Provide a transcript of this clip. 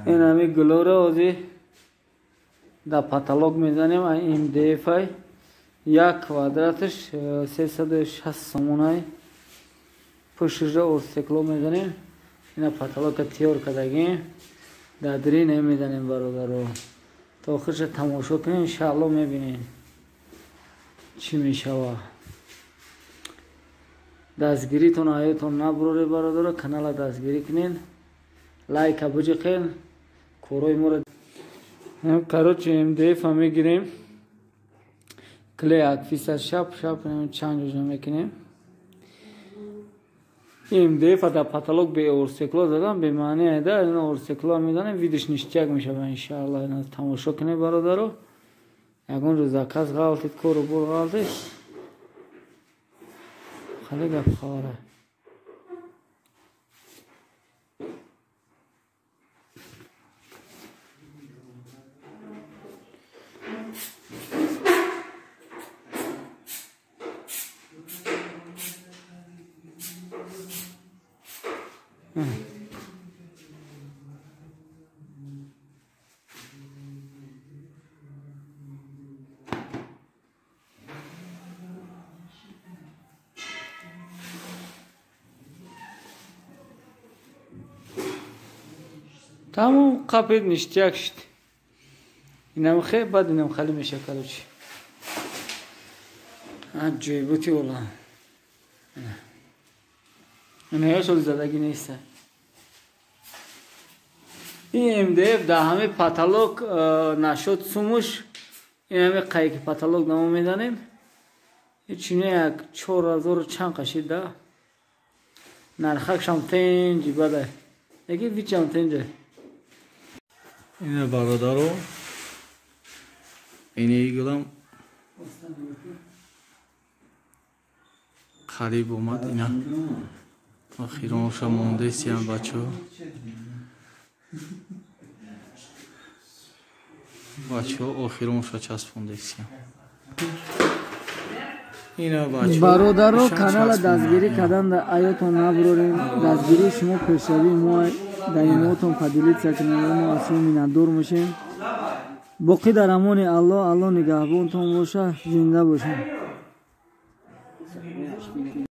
این همی گلو را ازی در پاتالوگ میزنیم. این دفعه یک کوادراتش 360 سومونای پشتش را ارسکلو میزنیم. اینا پاتالوگ تیار کردگیم در درین میزنیم برادرو تا آخرش تماشا کنیم. انشاءالله میبینیم چی میشوه. دستگیریتون آیتون نبروره برادرو، کانال دستگیری کنین، لایک بجقین، کوروی مورد کاروچی MDF میگیریم، کلی اکفیس از شب چند جا میکنیم. MDF در پاتالوگ به اورسیکلو زدم، به معنی ایده این اورسیکلو میزنیم ویدیش نشتیک میشه. انشاءالله این تماشا کنه برادرو. یکون روز کس غلطید کورو بول غلطید خیلی گفت خواره. تمام قبل نشتیک شد. اینم خیلی بد، اینم خیلی میشه کلوچی. عجیب بودی والله. اینه یا شد زدگی نیسته. این MDF در همه پاتالوگ نشد سومش. این همه قایق پاتالوگ نمو میدانیم. این چینه یک 4000 چند قشید ده. نرخش هم تنجی بده. یکی ویچ هم تنجه. اینه برادرو. اینه ایگلم قریب اومد. اینا آخیرانش مونده سیان بچه آخیرانش چسبونده سیان. برادرو کانال دستگیری کردن در ایاتون نبروریم. دستگیری شما پیشروی ما در ایماتون قدیلیت سکنیم ما اصلا میندور میشیم. باقی در امان الله نگهبانتون باشه، زنده باشیم.